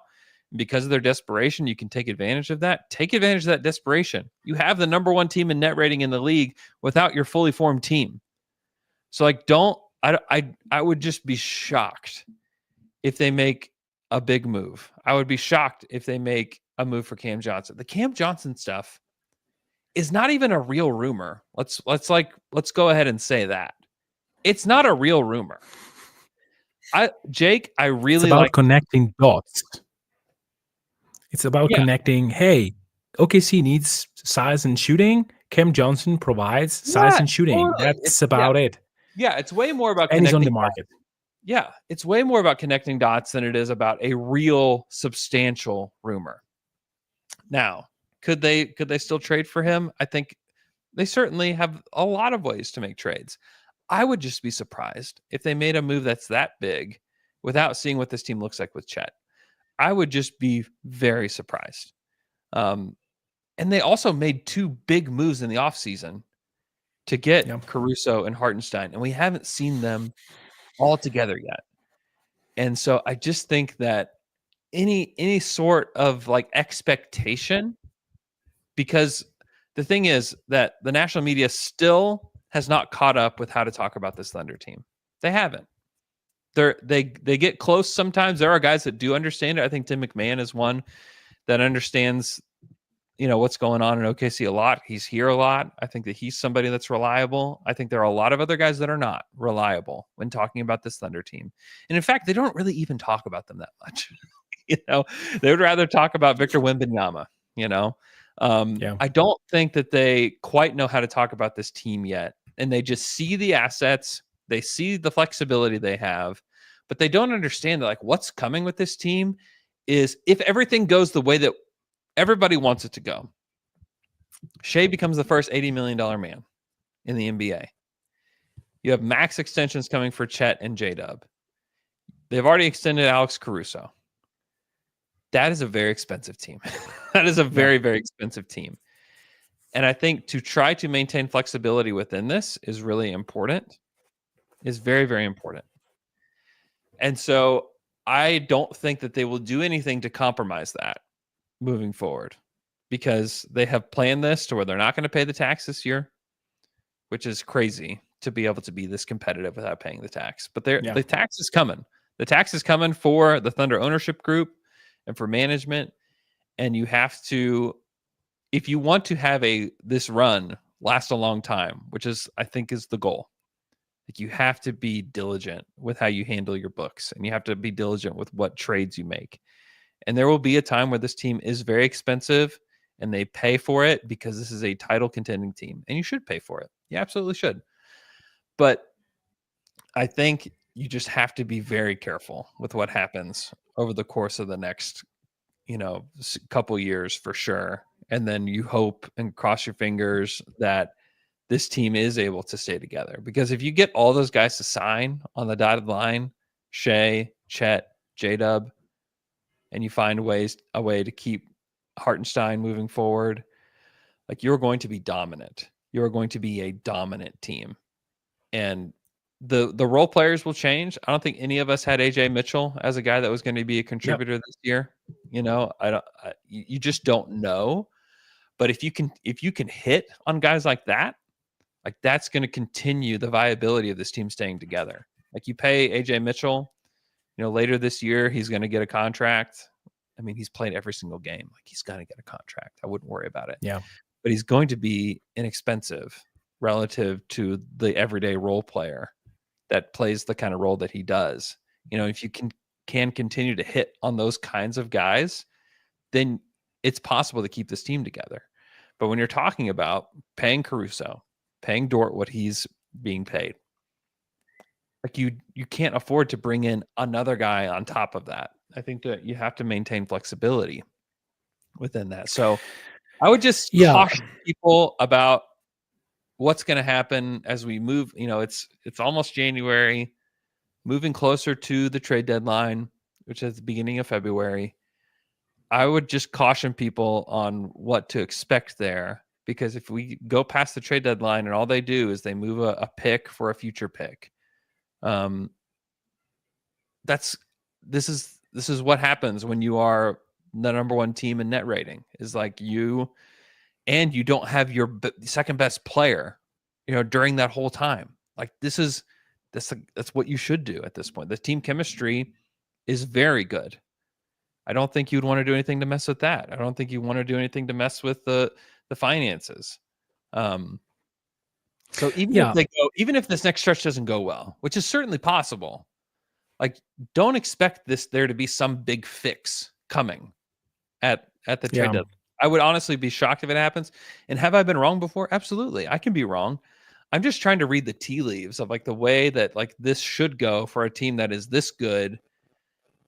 Because of their desperation, you can take advantage of that. Take advantage of that desperation. You have the number 1 team in net rating in the league without your fully formed team. So like, I would just be shocked if they make a big move. I would be shocked if they make a move for Cam Johnson. The Cam Johnson stuff is not even a real rumor. Let's go ahead and say that. It's not a real rumor. Jake, I really it's about like connecting dots. It's about connecting, hey, OKC needs size and shooting. Cam Johnson provides size and shooting. Totally. That's about it. Yeah, it's way more about and connecting. He's on the market. Yeah, it's way more about connecting dots than it is about a real substantial rumor. Now, could they still trade for him? I think they certainly have a lot of ways to make trades. I would just be surprised if they made a move that's that big without seeing what this team looks like with Chet. I would just be very surprised. And they also made 2 big moves in the offseason to get Caruso and Hartenstein, and we haven't seen them all together yet. And so I just think that any sort of like expectation, because the thing is that the national media still has not caught up with how to talk about this Thunder team. They haven't. They get close sometimes. There are guys that do understand it. I think Tim McMahon is one that understands, what's going on in OKC a lot. He's here a lot. I think that he's somebody that's reliable. I think there are a lot of other guys that are not reliable when talking about this Thunder team. And in fact, they don't really even talk about them that much. They would rather talk about Victor Wembanyama, I don't think that they quite know how to talk about this team yet. And they just see the assets. They see the flexibility they have, but they don't understand that like what's coming with this team is if everything goes the way that everybody wants it to go, Shea becomes the first $80 million man in the NBA. You have max extensions coming for Chet and J-Dub. They've already extended Alex Caruso. That is a very expensive team. That is a very, very expensive team. And I think to try to maintain flexibility within this is really important, is very, very important. And so I don't think that they will do anything to compromise that moving forward, because they have planned this to where they're not going to pay the tax this year, which is crazy to be able to be this competitive without paying the tax. But the tax is coming. The tax is coming for the Thunder ownership group and for management. And you have to, if you want to have this run last a long time, which is, I think, is the goal. Like you have to be diligent with how you handle your books, and you have to be diligent with what trades you make. And there will be a time where this team is very expensive and they pay for it because this is a title contending team, and you should pay for it. You absolutely should. But I think you just have to be very careful with what happens over the course of the next, couple years for sure. And then you hope and cross your fingers that this team is able to stay together. Because if you get all those guys to sign on the dotted line, Shea, Chet, J-Dub, and you find a way to keep Hartenstein moving forward, like you're going to be dominant. You're going to be a dominant team. And the role players will change. I don't think any of us had AJ Mitchell as a guy that was going to be a contributor this year. You just don't know. But if you can hit on guys like that, like that's going to continue the viability of this team staying together. Like you pay AJ Mitchell, later this year, he's going to get a contract. I mean, he's played every single game. Like he's going to get a contract. I wouldn't worry about it. Yeah. But he's going to be inexpensive relative to the everyday role player that plays the kind of role that he does. If you can continue to hit on those kinds of guys, then it's possible to keep this team together. But when you're talking about paying Caruso, paying Dort what he's being paid, like you can't afford to bring in another guy on top of that. I think that you have to maintain flexibility within that. So I would just caution people about what's going to happen as we move. It's almost January, moving closer to the trade deadline, which is the beginning of February. I would just caution people on what to expect there, because if we go past the trade deadline and all they do is they move a pick for a future pick, this is what happens when you are the number one team in net rating, is like you don't have your second best player, during that whole time. Like that's what you should do at this point. The team chemistry is very good. I don't think you'd want to do anything to mess with that. I don't think you want to do anything to mess with the finances. So even if this next stretch doesn't go well, which is certainly possible, like don't expect there to be some big fix coming at the trade deadline. I would honestly be shocked if it happens. And have I been wrong before? Absolutely. I can be wrong. I'm just trying to read the tea leaves of like the way that like this should go for a team that is this good.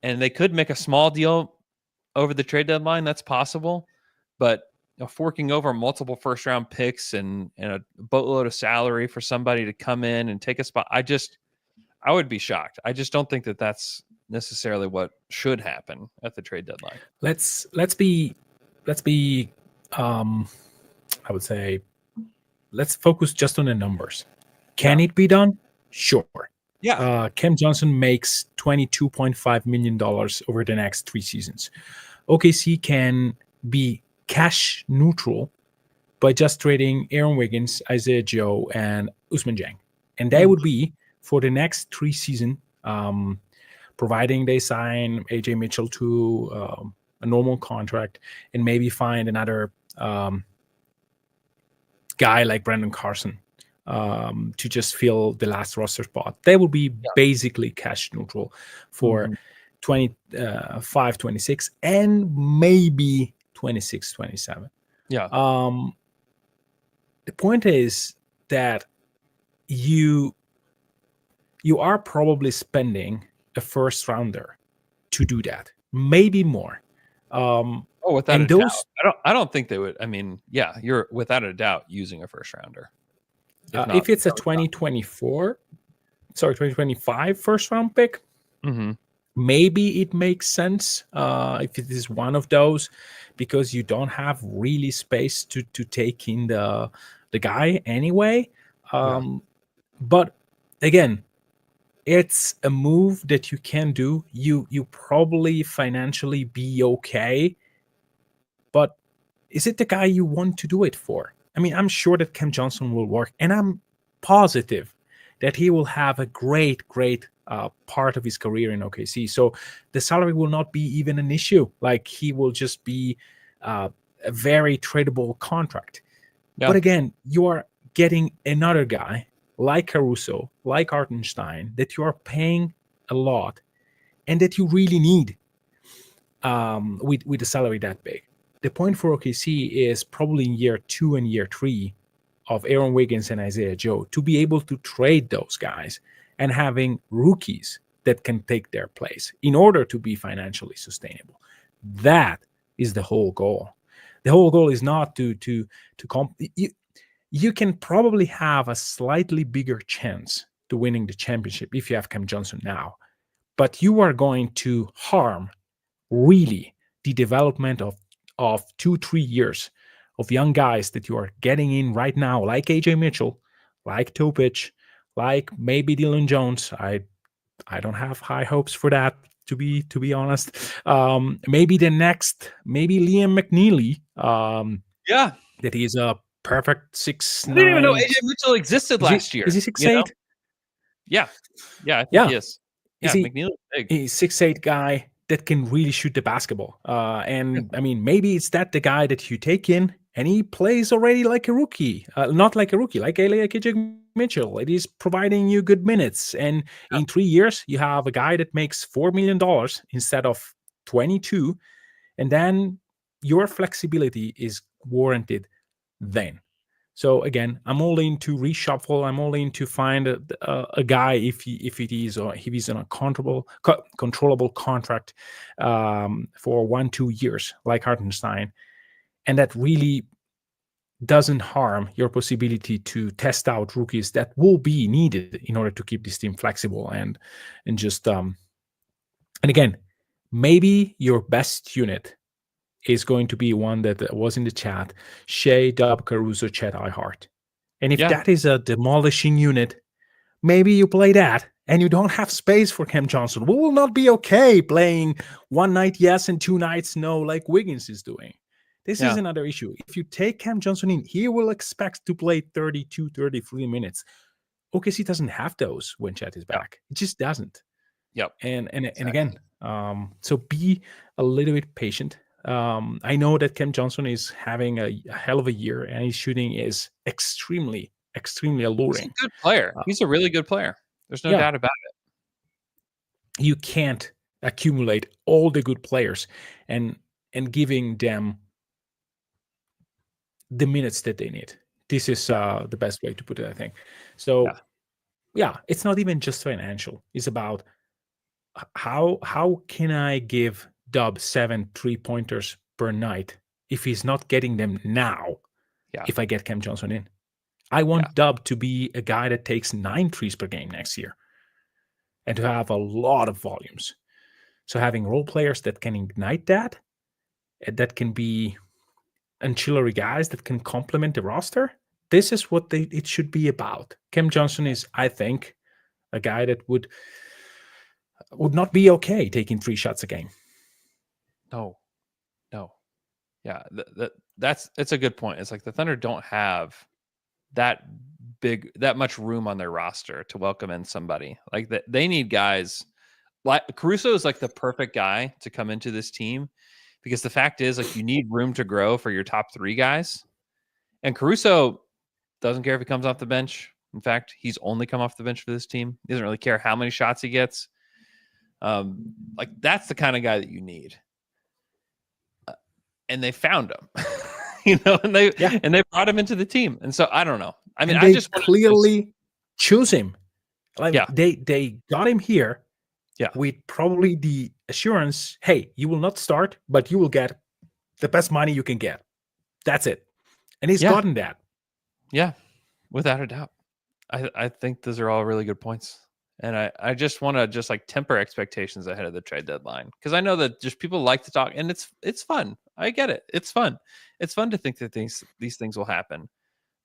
And they could make a small deal over the trade deadline. That's possible. But forking over multiple first round picks and a boatload of salary for somebody to come in and take a spot. I would be shocked. I just don't think that that's necessarily what should happen at the trade deadline. Let's be I would say let's focus just on the numbers. Can it be done? Sure. Yeah. Cam Johnson makes $22.5 million over the next 3 seasons. OKC can be cash neutral by just trading Aaron Wiggins, Isaiah Joe, and Usman Jang. And they would be for the next 3 seasons, providing they sign AJ Mitchell to a normal contract and maybe find another guy like Brandon Carson to just fill the last roster spot. They will be basically cash neutral for 25, 26, and maybe 26, 27. Yeah. The point is that you are probably spending a first rounder to do that, maybe more. Without a doubt. I don't think they would. I mean, yeah, you're without a doubt using a first rounder. If it's a 2025 first round pick, maybe it makes sense if it is one of those, because you don't have really space to take in the guy anyway. But again, it's a move that you can do. You probably financially be okay, but is it the guy you want to do it for? I mean, I'm sure that Cam Johnson will work, and I'm positive that he will have a great part of his career in OKC. So the salary will not be even an issue. Like, he will just be a very tradable contract. Yeah. But again, you are getting another guy like Caruso, like Hartenstein, that you are paying a lot and that you really need with a salary that big. The point for OKC is probably in year 2 and year 3 of Aaron Wiggins and Isaiah Joe to be able to trade those guys and having rookies that can take their place in order to be financially sustainable. That is the whole goal. The whole goal is not to you can probably have a slightly bigger chance to winning the championship if you have Cam Johnson now, but you are going to harm really the development of 2-3 years of young guys that you are getting in right now, like AJ Mitchell, like Topic, like maybe Dylan Jones. I don't have high hopes for that, to be honest. Maybe Liam McNeely. That he's a perfect 6'9". I didn't even know AJ Mitchell existed last year. Is he 6'8"? Yeah, I think he is. Yeah, McNeely's big. He's 6'8" guy that can really shoot the basketball. I mean, maybe it's the guy that you take in and he plays already like a rookie. Not like a rookie, like AJ Mitchell. It is providing you good minutes. And in 3 years, you have a guy that makes $4 million instead of 22. And then your flexibility is warranted then. So again, I'm all in to reshuffle. I'm all in to find a guy if he's on a controllable contract for 1-2 years, like Hartenstein, and that really doesn't harm your possibility to test out rookies that will be needed in order to keep this team flexible and just and again, maybe your best unit is going to be one that was in the chat: Shea, Dub, Caruso, Chet, Hart. And if that is a demolishing unit, maybe you play that and you don't have space for Cam Johnson. We will not be okay playing 1 night yes and 2 nights no like Wiggins is doing. This is another issue. If you take Cam Johnson in, he will expect to play 32, 33 minutes. OKC doesn't have those when Chet is back. It just doesn't. Yep. And again, so be a little bit patient. I know that Cam Johnson is having a hell of a year and his shooting is extremely alluring. He's a good player. He's a really good player. There's no doubt about it. You can't accumulate all the good players and giving them the minutes that they need. This is the best way to put it, I think. So it's not even just financial. It's about how can I give Dub 7 3-pointers per night if he's not getting them now. Yeah. If I get Cam Johnson in, I want Dub to be a guy that takes 9 threes per game next year and to have a lot of volumes. So having role players that can ignite that can be ancillary guys that can complement the roster. This is what it should be about. Cam Johnson is, I think, a guy that would not be okay taking 3 shots a game. No. Yeah, it's a good point. It's like the Thunder don't have that much room on their roster to welcome in somebody. Like that, they need guys like Caruso is like the perfect guy to come into this team, because the fact is, like, you need room to grow for your top 3 guys, and Caruso doesn't care if he comes off the bench. In fact, he's only come off the bench for this team. He doesn't really care how many shots he gets. Like, that's the kind of guy that you need. And they found him, and they brought him into the team. And so I don't know. I mean, I just clearly choose him. Like, they got him here. Yeah. With probably the assurance, hey, you will not start, but you will get the best money you can get. That's it. And he's gotten that. Yeah, without a doubt. I think those are all really good points. And I just want to just like temper expectations ahead of the trade deadline, because I know that just people like to talk, and it's fun. I get it. It's fun. It's fun to think that these things will happen.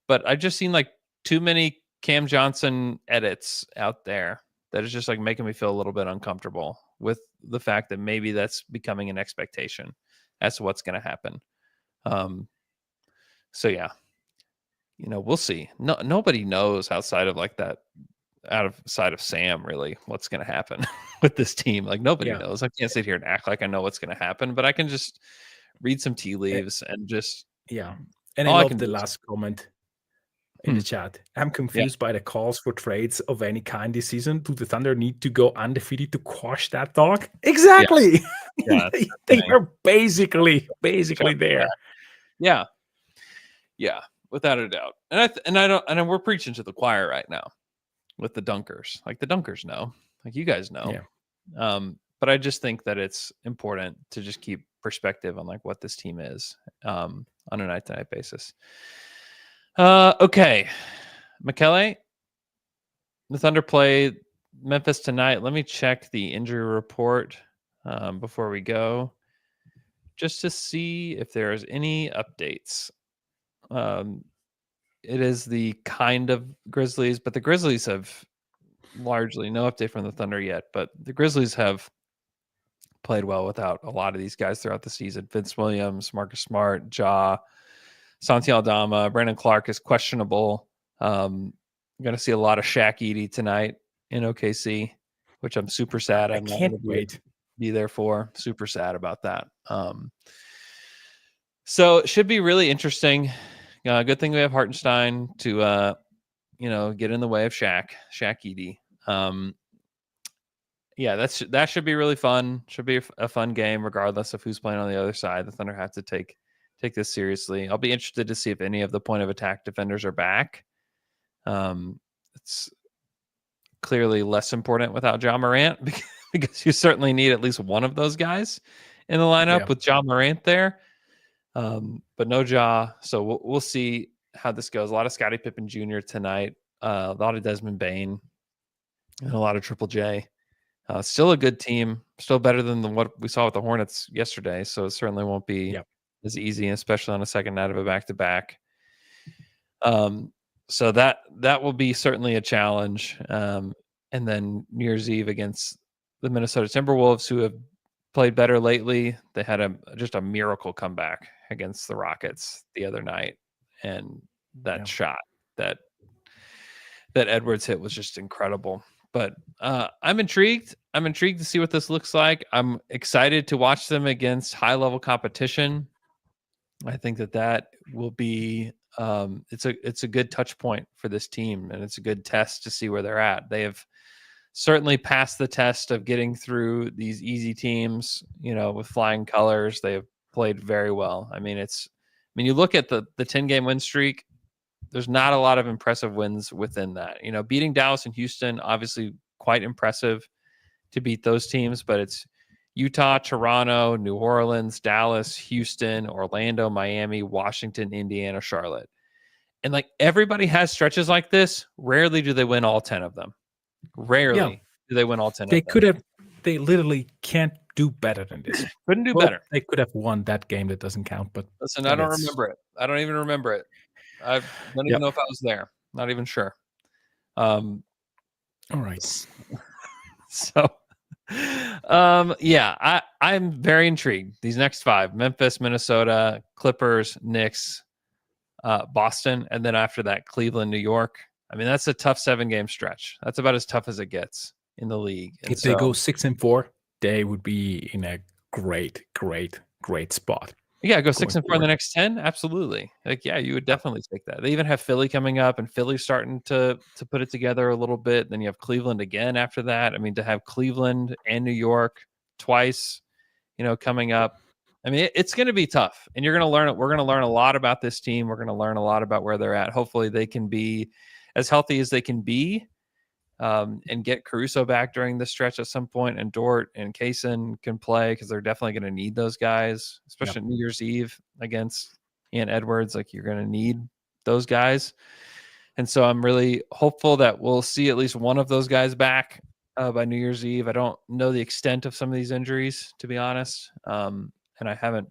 But I've just seen like too many Cam Johnson edits out there that is just like making me feel a little bit uncomfortable with the fact that maybe that's becoming an expectation as to what's going to happen. So yeah, we'll see. Nobody knows outside of like that, outside of Sam, really, what's going to happen with this team. Like, nobody knows. I can't sit here and act like I know what's going to happen, but I can just read some tea leaves and just And I love the last comment in the chat. I'm confused by the calls for trades of any kind this season. Do the Thunder need to go undefeated to quash that talk? Exactly. Yeah. they are basically there. Yeah, without a doubt. And we're preaching to the choir right now with the Dunkers. Like, the Dunkers know, like, you guys know. Yeah. But I just think that it's important to just keep perspective on like what this team is on a night-to-night basis. Okay, Michele, the Thunder play Memphis tonight. Let me check the injury report before we go, just to see if there's any updates. It is the kind of Grizzlies, but the Grizzlies have largely no update from the Thunder yet. But the Grizzlies have played well without a lot of these guys throughout the season. Vince Williams, Marcus Smart, Ja, Santi Aldama, Brandon Clark is questionable. I'm going to see a lot of Shaq Edey tonight in OKC, which I'm super sad. I can't wait. Be there for. Super sad about that. So it should be really interesting. Good thing we have Hartenstein to get in the way of Shaq Edey. That should be really fun. Should be a fun game, regardless of who's playing on the other side. The Thunder have to take this seriously. I'll be interested to see if any of the point of attack defenders are back. It's clearly less important without Ja Morant, because you certainly need at least one of those guys in the lineup with Ja Morant there. But no Ja, so we'll see how this goes. A lot of Scottie Pippen Jr. tonight, a lot of Desmond Bane, and a lot of Triple J. Still a good team, still better than what we saw with the Hornets yesterday. So it certainly won't be as easy, especially on a second night of a back-to-back. So that will be certainly a challenge. And then New Year's Eve against the Minnesota Timberwolves, who have played better lately. They had just a miracle comeback against the Rockets the other night, and that shot that Edwards hit was just incredible. But I'm intrigued. I'm intrigued to see what this looks like. I'm excited to watch them against high-level competition. I think that will be it's a good touch point for this team, and it's a good test to see where they're at. They have certainly passed the test of getting through these easy teams, with flying colors. They have played very well. I mean, you look at the 10-game win streak, there's not a lot of impressive wins within that. Beating Dallas and Houston, obviously quite impressive to beat those teams, but Utah, Toronto, New Orleans, Dallas, Houston, Orlando, Miami, Washington, Indiana, Charlotte. And like everybody has stretches like this. Rarely do they win all 10 of them. Rarely do they win all 10 They of them. could have. They literally can't do better than this. Couldn't do better. They could have won that game that doesn't count. But listen, I don't remember it. I don't even remember it. I don't even know if I was there. Not even sure. All right. So, I'm very intrigued. These next 5: Memphis, Minnesota, Clippers, Knicks, Boston, and then after that, Cleveland, New York. I mean, that's a tough 7-game stretch. That's about as tough as it gets in the league. And if they go 6-4, they would be in a great spot. Yeah, go 6-4 in the next 10. Absolutely. Like, yeah, you would definitely take that. They even have Philly coming up, and Philly's starting to put it together a little bit. Then you have Cleveland again after that. I mean, to have Cleveland and New York twice, coming up. I mean, it's going to be tough, and you're going to learn it. We're going to learn a lot about this team. We're going to learn a lot about where they're at. Hopefully, they can be as healthy as they can be. And get Caruso back during the stretch at some point, and Dort and Kaysen can play because they're definitely going to need those guys, especially New Year's Eve against Ian Edwards. Like, you're going to need those guys. And so I'm really hopeful that we'll see at least one of those guys back by New Year's Eve. I don't know the extent of some of these injuries, to be honest. And I haven't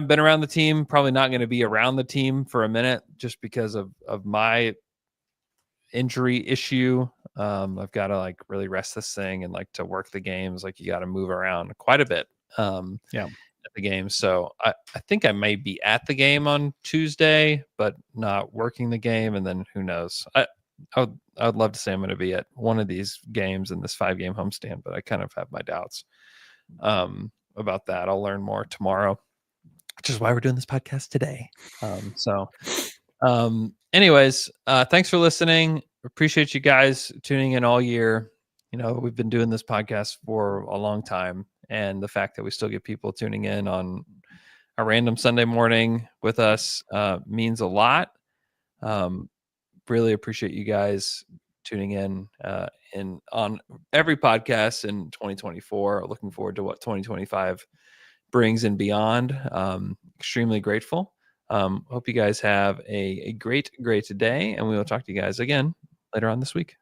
been around the team, probably not going to be around the team for a minute just because of my injury issue. I've got to like really rest this thing, and like to work the games, like you got to move around quite a bit at the game. So I think I may be at the game on Tuesday, but not working the game. And then who knows? I'd love to say I'm going to be at one of these games in this 5-game homestand, but I kind of have my doubts about that. I'll learn more tomorrow, which is why we're doing this podcast today. Anyways, thanks for listening. Appreciate you guys tuning in all year. We've been doing this podcast for a long time, and the fact that we still get people tuning in on a random Sunday morning with us means a lot. Really appreciate you guys tuning in on every podcast in 2024. Looking forward to what 2025 brings and beyond. Extremely grateful. Hope you guys have a great day, and we will talk to you guys again later on this week.